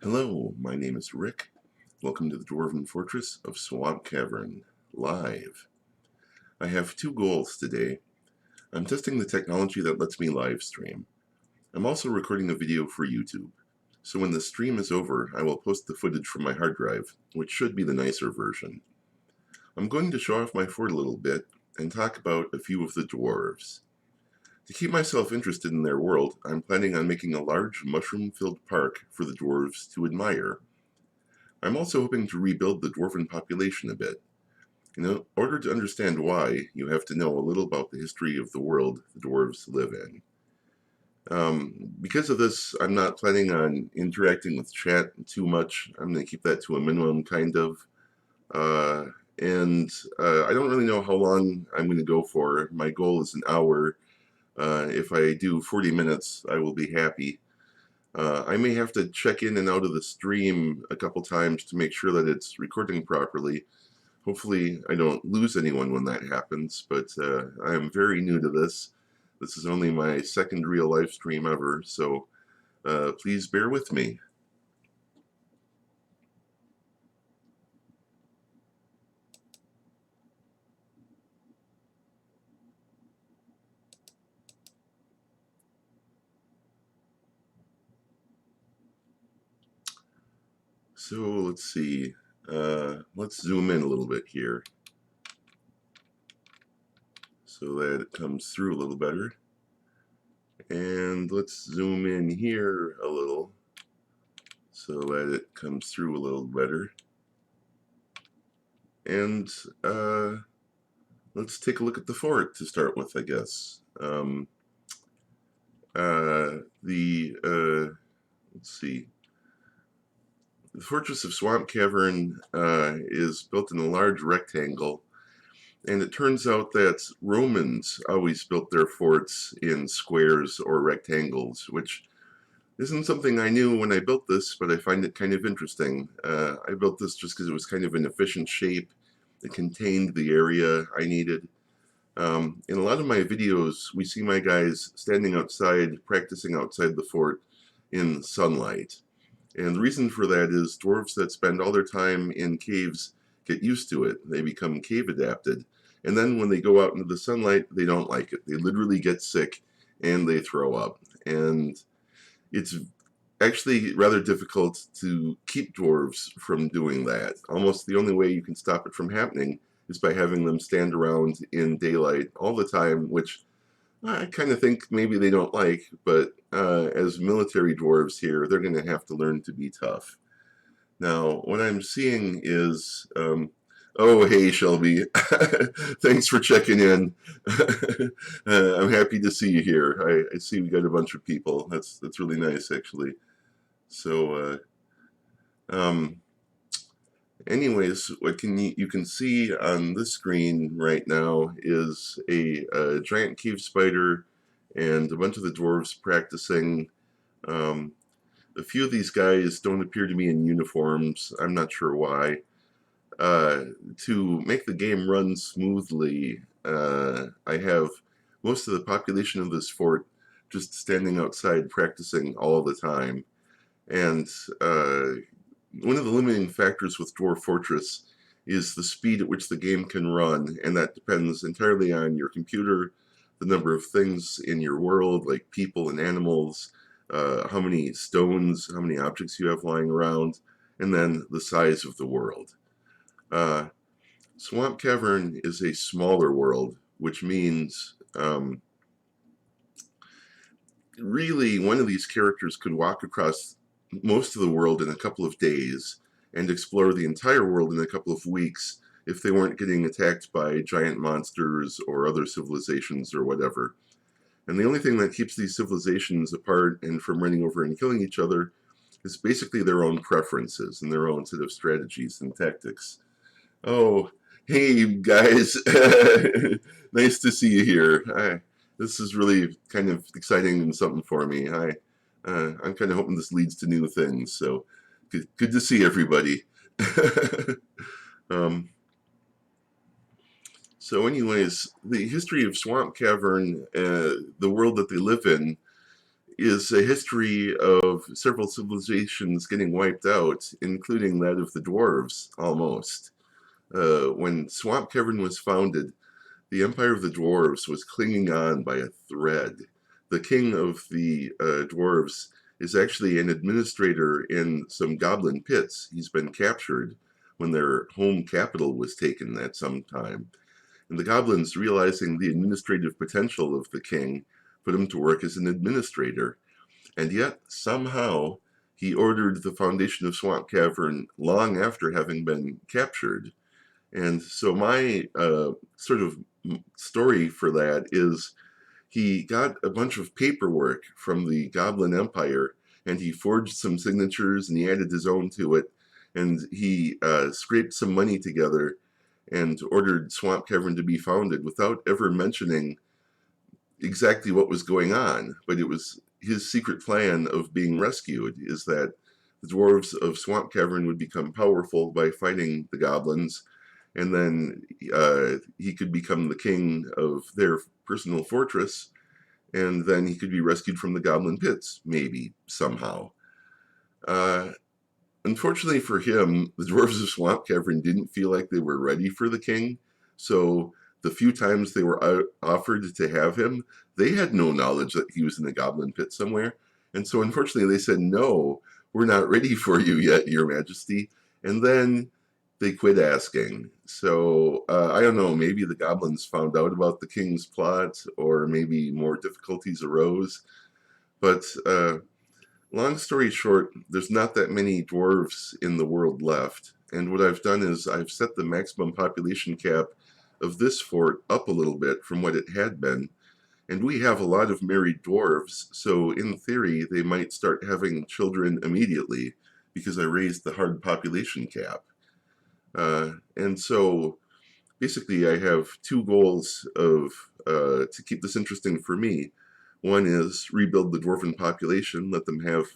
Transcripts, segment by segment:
Hello, my name is Rick. Welcome to the Dwarven Fortress of Swampcavern, live. I have two goals today. I'm testing the technology that lets me live stream. I'm also recording a video for YouTube. So when the stream is over, I will post the footage from my hard drive, which should be the nicer version. I'm going to show off my fort a little bit and talk about a few of the dwarves. To keep myself interested in their world, I'm planning on making a large mushroom-filled park for the dwarves to admire. I'm also hoping to rebuild the dwarven population a bit. In order to understand why, you have to know a little about the history of the world the dwarves live in. Because of this, I'm not planning on interacting with chat too much. I'm going to keep that to a minimum, kind of. I don't really know how long I'm going to go for. My goal is an hour. If I do 40 minutes, I will be happy. I may have to check in and out of the stream a couple times to make sure that it's recording properly. Hopefully I don't lose anyone when that happens, but I am very new to this. This is only my second real live stream ever, so please bear with me. So let's see. Let's zoom in a little bit here so that it comes through a little better. And let's zoom in here a little so that it comes through a little better. And let's take a look at the fort to start with, I guess. Let's see. The Fortress of Swampcavern is built in a large rectangle, and it turns out that Romans always built their forts in squares or rectangles, which isn't something I knew when I built this, but I find it kind of interesting. I built this just because it was kind of an efficient shape. It contained the area I needed. In a lot of my videos, we see my guys standing outside, practicing outside the fort in sunlight. And the reason for that is dwarves that spend all their time in caves get used to it. They become cave adapted. And then when they go out into the sunlight, they don't like it. They literally get sick and they throw up. And it's actually rather difficult to keep dwarves from doing that. Almost the only way you can stop it from happening is by having them stand around in daylight all the time, which I kind of think maybe they don't like, but as military dwarves here, they're going to have to learn to be tough. Now, what I'm seeing is, oh, hey, Shelby. Thanks for checking in. I'm happy to see you here. I see we got a bunch of people. That's really nice, actually. So, anyways, what you can see on this screen right now is a giant cave spider and a bunch of the dwarves practicing. A few of these guys don't appear to be in uniforms. I'm not sure why. To make the game run smoothly, I have most of the population of this fort just standing outside practicing all the time. And one of the limiting factors with Dwarf Fortress is the speed at which the game can run, and that depends entirely on your computer, the number of things in your world, like people and animals, how many stones, how many objects you have lying around, and then the size of the world. Swampcavern is a smaller world, which means really one of these characters could walk across most of the world in a couple of days and explore the entire world in a couple of weeks if they weren't getting attacked by giant monsters or other civilizations or whatever. And the only thing that keeps these civilizations apart and from running over and killing each other is basically their own preferences and their own set of strategies and tactics. Oh, hey guys, nice to see you here. This is really kind of exciting and something for me. I'm kind of hoping this leads to new things, so good to see everybody. So anyways, the history of Swampcavern, the world that they live in, is a history of several civilizations getting wiped out, including that of the dwarves, almost. When Swampcavern was founded, the Empire of the Dwarves was clinging on by a thread. The king of the dwarves is actually an administrator in some goblin pits. He's been captured when their home capital was taken at some time. And the goblins, realizing the administrative potential of the king, put him to work as an administrator. And yet, somehow, he ordered the foundation of Swampcavern long after having been captured. And so my sort of story for that is he got a bunch of paperwork from the Goblin Empire, and he forged some signatures and he added his own to it, and he scraped some money together and ordered Swampcavern to be founded without ever mentioning exactly what was going on. But it was his secret plan of being rescued, is that the dwarves of Swampcavern would become powerful by fighting the goblins, and then he could become the king of their personal fortress, and then he could be rescued from the goblin pits, maybe, somehow. Unfortunately for him, the dwarves of Swampcavern didn't feel like they were ready for the king, so the few times they were offered to have him, they had no knowledge that he was in the goblin pit somewhere, and so unfortunately they said, "No, we're not ready for you yet, your majesty," and then they quit asking. So I don't know, maybe the goblins found out about the king's plot, or maybe more difficulties arose. But long story short, there's not that many dwarves in the world left. And what I've done is I've set the maximum population cap of this fort up a little bit from what it had been. And we have a lot of married dwarves, so in theory they might start having children immediately because I raised the hard population cap. And so basically I have two goals of to keep this interesting for me. One is rebuild the dwarven population, let them have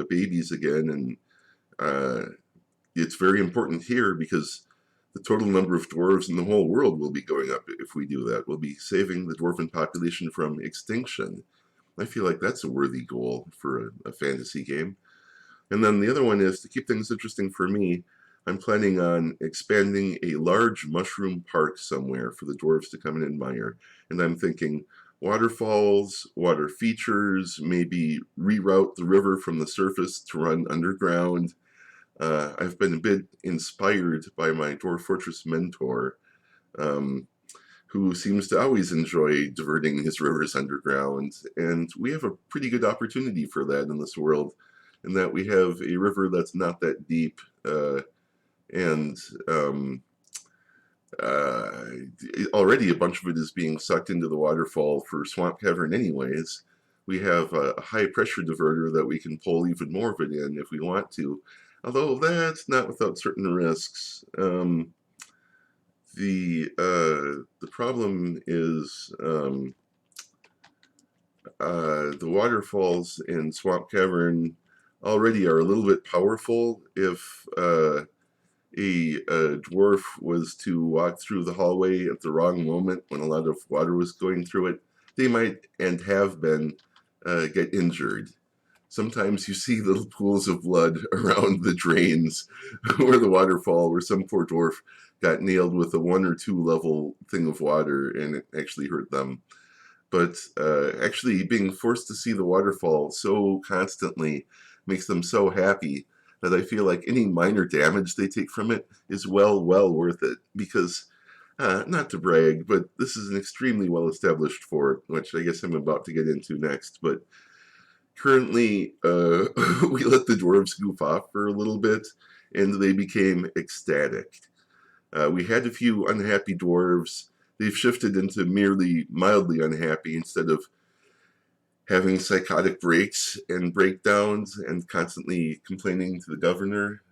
babies again, and it's very important here because the total number of dwarves in the whole world will be going up if we do that. We'll be saving the dwarven population from extinction. I feel like that's a worthy goal for a fantasy game. And then the other one is, to keep things interesting for me, I'm planning on expanding a large mushroom park somewhere for the dwarves to come and admire. And I'm thinking waterfalls, water features, maybe reroute the river from the surface to run underground. I've been a bit inspired by my Dwarf Fortress mentor, who seems to always enjoy diverting his rivers underground. And we have a pretty good opportunity for that in this world, in that we have a river that's not that deep, and already a bunch of it is being sucked into the waterfall for Swampcavern anyways. We have a high pressure diverter that we can pull even more of it in if we want to, although that's not without certain risks. The problem is the waterfalls in Swampcavern already are a little bit powerful. If a dwarf was to walk through the hallway at the wrong moment when a lot of water was going through it, they might, and have been, get injured. Sometimes you see little pools of blood around the drains where the waterfall, where some poor dwarf got nailed with a 1 or 2 level thing of water and it actually hurt them. But actually being forced to see the waterfall so constantly makes them so happy that I feel like any minor damage they take from it is well worth it, because, not to brag, but this is an extremely well-established fort, which I guess I'm about to get into next, but currently we let the dwarves goof off for a little bit, and they became ecstatic. We had a few unhappy dwarves. They've shifted into merely mildly unhappy instead of having psychotic breaks and breakdowns and constantly complaining to the governor.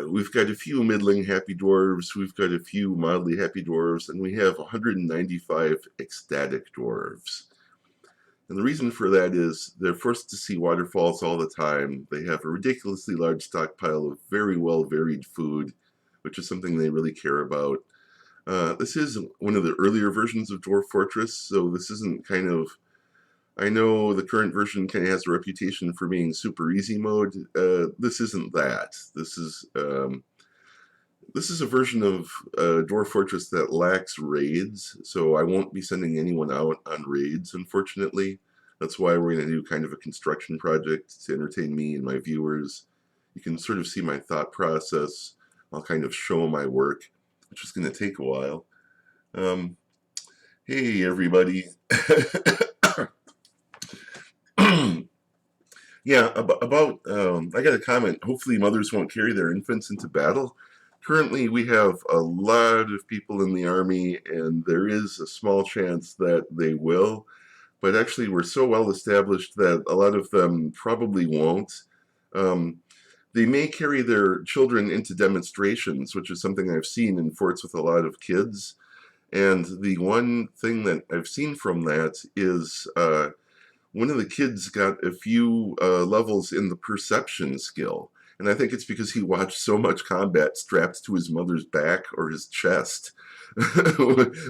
We've got a few middling happy dwarves, we've got a few mildly happy dwarves, and we have 195 ecstatic dwarves. And the reason for that is they're forced to see waterfalls all the time. They have a ridiculously large stockpile of very well varied food, which is something they really care about. This is one of the earlier versions of Dwarf Fortress, so this isn't kind of I know the current version kind of has a reputation for being super easy mode. This isn't that. This is a version of Dwarf Fortress that lacks raids, so I won't be sending anyone out on raids, unfortunately. That's why we're going to do kind of a construction project to entertain me and my viewers. You can sort of see my thought process. I'll kind of show my work, which is going to take a while. Hey, everybody. Yeah, I got a comment. Hopefully mothers won't carry their infants into battle. Currently, we have a lot of people in the army, and there is a small chance that they will. But actually, we're so well established that a lot of them probably won't. They may carry their children into demonstrations, which is something I've seen in forts with a lot of kids. And the one thing that I've seen from that is one of the kids got a few levels in the perception skill. And I think it's because he watched so much combat strapped to his mother's back or his chest,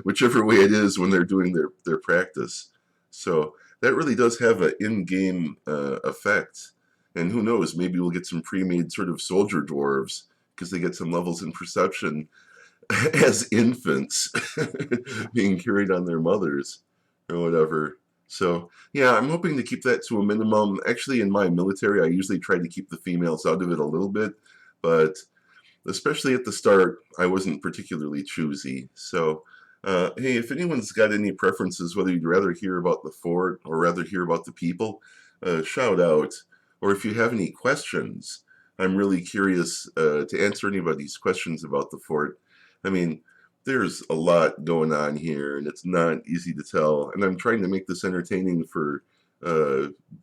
whichever way it is when they're doing their practice. So that really does have an in-game effect. And who knows, maybe we'll get some pre-made sort of soldier dwarves because they get some levels in perception as infants being carried on their mothers or whatever. So yeah, I'm hoping to keep that to a minimum. Actually, in my military, I usually try to keep the females out of it a little bit, but especially at the start, I wasn't particularly choosy. So hey, if anyone's got any preferences, whether you'd rather hear about the fort or rather hear about the people, shout out. Or if you have any questions, I'm really curious to answer anybody's questions about the fort. I mean, there's a lot going on here, and it's not easy to tell. And I'm trying to make this entertaining for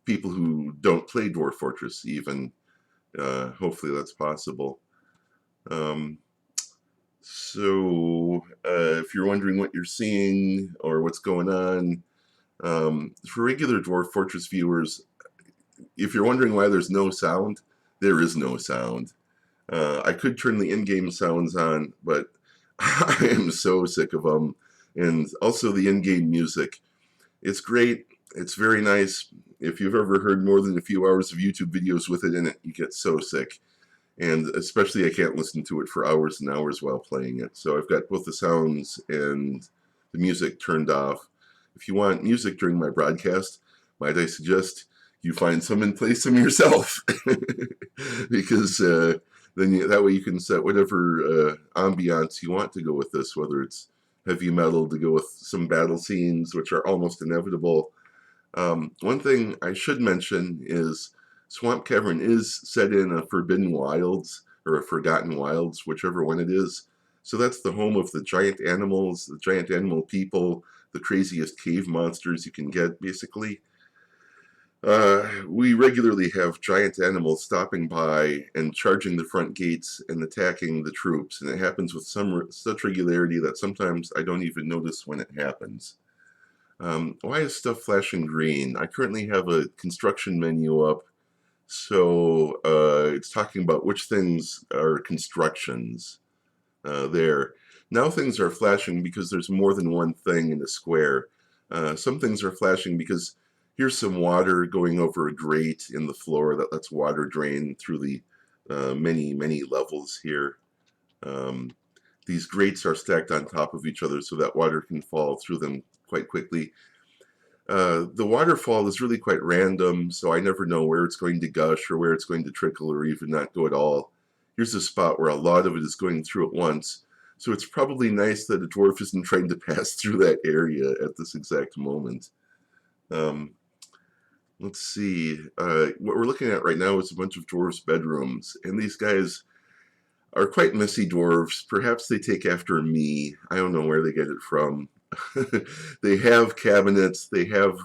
people who don't play Dwarf Fortress even. Hopefully that's possible. So if you're wondering what you're seeing or what's going on, for regular Dwarf Fortress viewers, if you're wondering why there's no sound, there is no sound. I could turn the in-game sounds on, but I am so sick of them. And also the in-game music. It's great. It's very nice. If you've ever heard more than a few hours of YouTube videos with it in it, you get so sick. And especially I can't listen to it for hours and hours while playing it. So I've got both the sounds and the music turned off. If you want music during my broadcast, might I suggest you find some and play some yourself. Because then that way you can set whatever ambiance you want to go with this, whether it's heavy metal to go with some battle scenes, which are almost inevitable. One thing I should mention is Swampcavern is set in a Forbidden Wilds, or a Forgotten Wilds, whichever one it is. So that's the home of the giant animals, the giant animal people, the craziest cave monsters you can get, basically. We regularly have giant animals stopping by and charging the front gates and attacking the troops, and it happens with such regularity that sometimes I don't even notice when it happens. Why is stuff flashing green? I currently have a construction menu up, so it's talking about which things are constructions there. Now things are flashing because there's more than one thing in a square. Some things are flashing because here's some water going over a grate in the floor that lets water drain through the many levels here. These grates are stacked on top of each other so that water can fall through them quite quickly. The waterfall is really quite random, so I never know where it's going to gush or where it's going to trickle or even not go at all. Here's a spot where a lot of it is going through at once, so it's probably nice that a dwarf isn't trying to pass through that area at this exact moment. Let's see, what we're looking at right now is a bunch of dwarves' bedrooms, and these guys are quite messy dwarves. Perhaps they take after me. I don't know where they get it from. They have cabinets, they have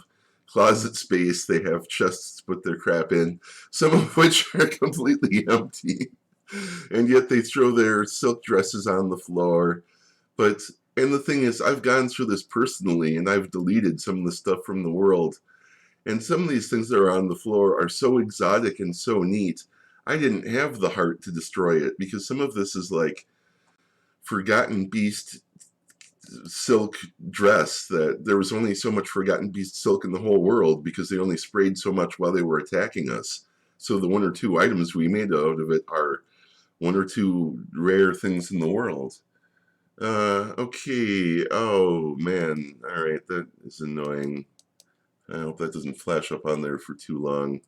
closet space, they have chests to put their crap in, some of which are completely empty. And yet they throw their silk dresses on the floor. And the thing is, I've gone through this personally, and I've deleted some of the stuff from the world. And some of these things that are on the floor are so exotic and so neat, I didn't have the heart to destroy it, because some of this is like Forgotten Beast silk dress that there was only so much Forgotten Beast silk in the whole world because they only sprayed so much while they were attacking us. So the 1 or 2 items we made out of it are 1 or 2 rare things in the world. Okay. Oh, man. Alright, that is annoying. I hope that doesn't flash up on there for too long.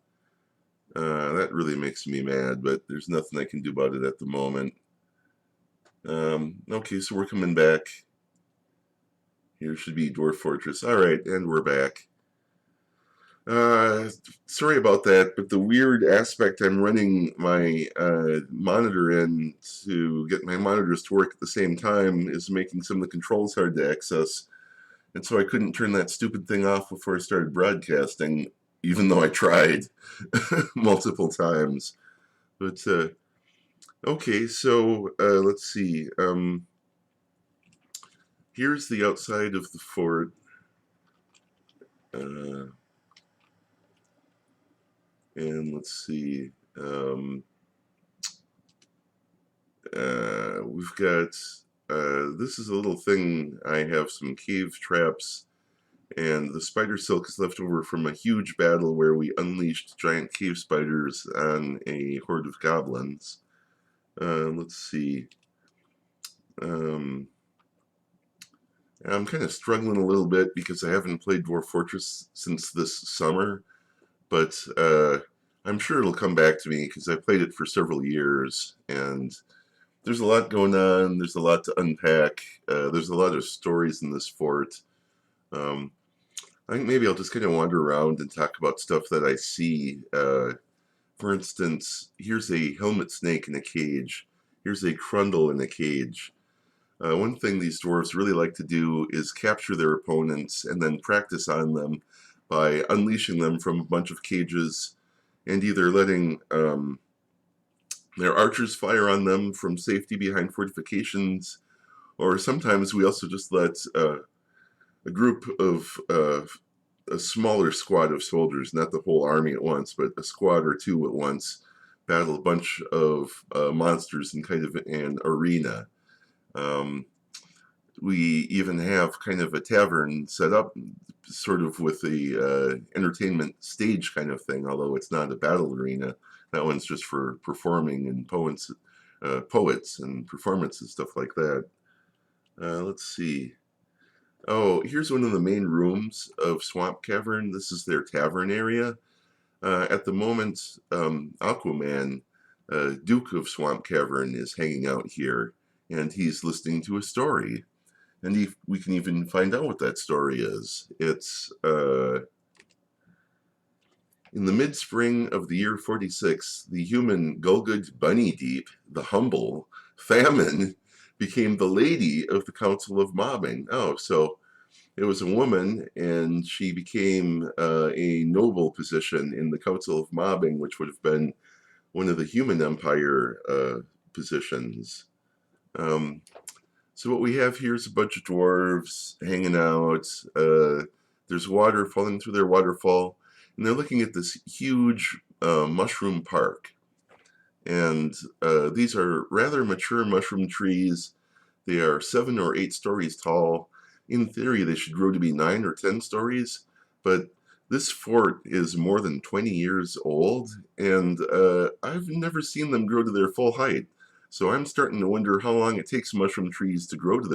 That really makes me mad, but there's nothing I can do about it at the moment. Okay, so we're coming back. Here should be Dwarf Fortress. Alright, and we're back. Sorry about that, but the weird aspect I'm running my monitor in to get my monitors to work at the same time is making some of the controls hard to access. And so I couldn't turn that stupid thing off before I started broadcasting, even though I tried multiple times. But, okay, so let's see. Here's the outside of the fort. And let's see. We've got, this is a little thing. I have some cave traps, and the spider silk is left over from a huge battle where we unleashed giant cave spiders on a horde of goblins. Let's see. I'm kind of struggling a little bit because I haven't played Dwarf Fortress since this summer, but I'm sure it'll come back to me because I played it for several years, and there's a lot going on. There's a lot to unpack. There's a lot of stories in this fort. I think maybe I'll just kind of wander around and talk about stuff that I see. For instance, here's a helmet snake in a cage. Here's a crundle in a cage. One thing these dwarves really like to do is capture their opponents and then practice on them by unleashing them from a bunch of cages and either letting their archers fire on them from safety behind fortifications, or sometimes we also just let a group of a smaller squad of soldiers, not the whole army at once, but a squad or 2 at once, battle a bunch of monsters in kind of an arena. We even have kind of a tavern set up sort of with the entertainment stage kind of thing, although it's not a battle arena. That one's just for performing and poets and performances, stuff like that. Let's see. Oh, here's one of the main rooms of Swampcavern. This is their tavern area. At the moment, Aquaman, Duke of Swampcavern, is hanging out here, and he's listening to a story. And we can even find out what that story is. It's in the mid-spring of the year 46, the human Gulgud Bunnydeep, the humble, Famine, became the lady of the Council of Mobbing. Oh, so it was a woman, and she became a noble position in the Council of Mobbing, which would have been one of the human empire positions. So what we have here is a bunch of dwarves hanging out. There's water falling through their waterfall, and they're looking at this huge mushroom park. And these are rather mature mushroom trees. They are 7 or 8 stories tall. In theory, they should grow to be 9 or 10 stories, but this fort is more than 20 years old, and I've never seen them grow to their full height. So I'm starting to wonder how long it takes mushroom trees to grow to their